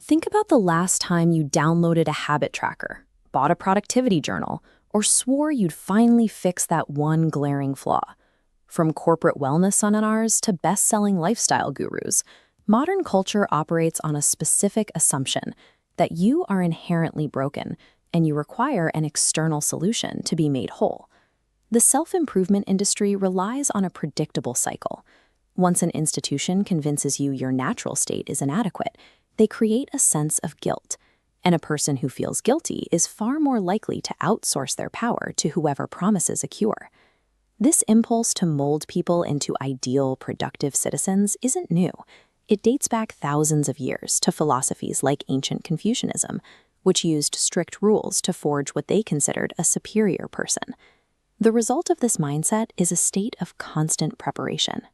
Think about the last time you downloaded a habit tracker, bought a productivity journal, or swore you'd finally fix that one glaring flaw. From corporate wellness seminars to best-selling lifestyle gurus, modern culture operates on a specific assumption that you are inherently broken and you require an external solution to be made whole. The self-improvement industry relies on a predictable cycle. Once an institution convinces you your natural state is inadequate, they create a sense of guilt, and a person who feels guilty is far more likely to outsource their power to whoever promises a cure. This impulse to mold people into ideal, productive citizens isn't new. It dates back thousands of years to philosophies like ancient Confucianism, which used strict rules to forge what they considered a superior person. The result of this mindset is a state of constant preparation.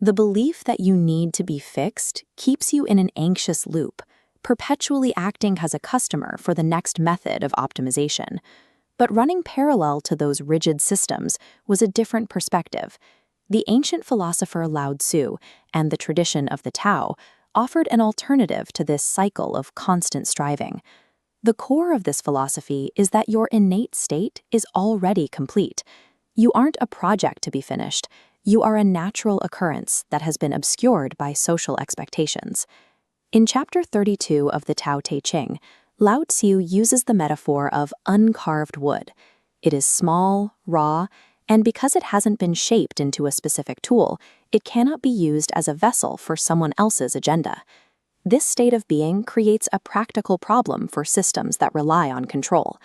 The belief that you need to be fixed keeps you in an anxious loop, perpetually acting as a customer for the next method of optimization. But running parallel to those rigid systems was a different perspective. The ancient philosopher Lao Tzu and the tradition of the Tao offered an alternative to this cycle of constant striving. The core of this philosophy is that your innate state is already complete. You aren't a project to be finished. You are a natural occurrence that has been obscured by social expectations. In Chapter 32 of the Tao Te Ching, Lao Tzu uses the metaphor of uncarved wood. It is small, raw, and because it hasn't been shaped into a specific tool, it cannot be used as a vessel for someone else's agenda. This state of being creates a practical problem for systems that rely on control.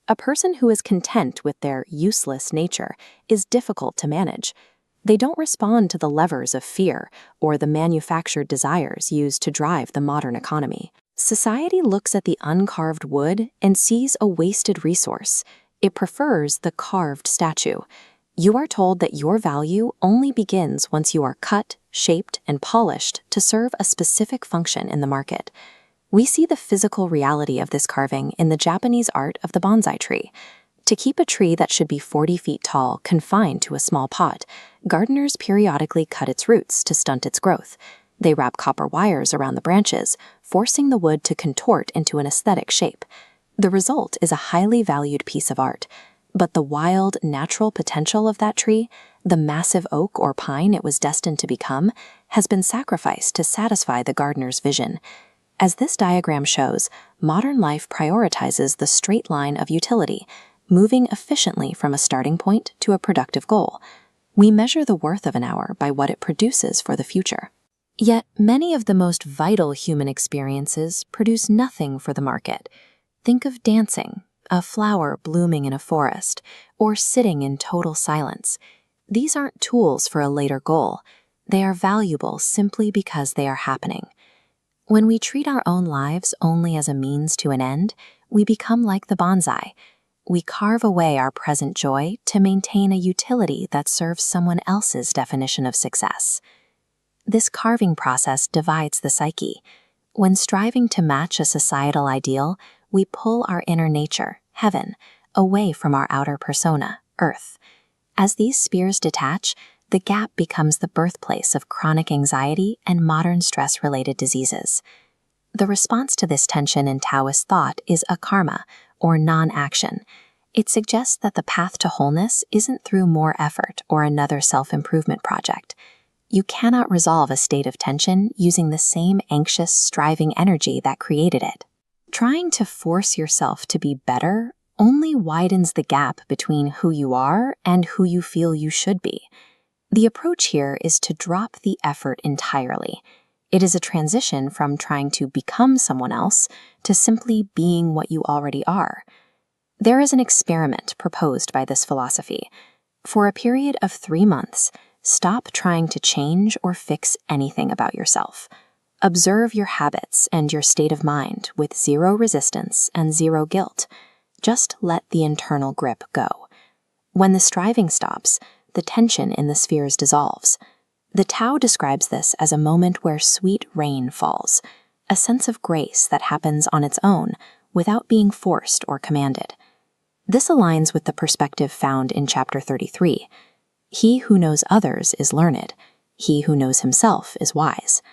A person who is content with their useless nature is difficult to manage. They don't respond to the levers of fear or the manufactured desires used to drive the modern economy. Society looks at the uncarved wood and sees a wasted resource. It prefers the carved statue. You are told that your value only begins once you are cut, shaped, and polished to serve a specific function in the market. We see the physical reality of this carving in the Japanese art of the bonsai tree. To keep a tree that should be 40 feet tall confined to a small pot, gardeners periodically cut its roots to stunt its growth. They wrap copper wires around the branches, forcing the wood to contort into an aesthetic shape. The result is a highly valued piece of art. But the wild, natural potential of that tree, the massive oak or pine it was destined to become, has been sacrificed to satisfy the gardener's vision. As this diagram shows, modern life prioritizes the straight line of utility, moving efficiently from a starting point to a productive goal. We measure the worth of an hour by what it produces for the future. Yet, many of the most vital human experiences produce nothing for the market. Think of dancing, a flower blooming in a forest, or sitting in total silence. These aren't tools for a later goal. They are valuable simply because they are happening. When we treat our own lives only as a means to an end, we become like the bonsai. We carve away our present joy to maintain a utility that serves someone else's definition of success. This carving process divides the psyche. When striving to match a societal ideal, we pull our inner nature, heaven, away from our outer persona, earth. As these spheres detach, the gap becomes the birthplace of chronic anxiety and modern stress-related diseases. The response to this tension in Taoist thought is akarma, or non-action. It suggests that the path to wholeness isn't through more effort or another self-improvement project. You cannot resolve a state of tension using the same anxious, striving energy that created it. Trying to force yourself to be better only widens the gap between who you are and who you feel you should be. The approach here is to drop the effort entirely. It is a transition from trying to become someone else to simply being what you already are. There is an experiment proposed by this philosophy. For a period of 3 months, stop trying to change or fix anything about yourself. Observe your habits and your state of mind with zero resistance and zero guilt. Just let the internal grip go. When the striving stops, the tension in the spheres dissolves. The Tao describes this as a moment where sweet rain falls, a sense of grace that happens on its own without being forced or commanded. This aligns with the perspective found in Chapter 33. He who knows others is learned. He who knows himself is wise.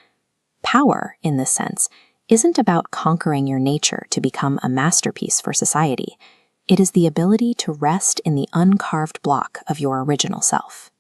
Power, in this sense, isn't about conquering your nature to become a masterpiece for society. It is the ability to rest in the uncarved block of your original self.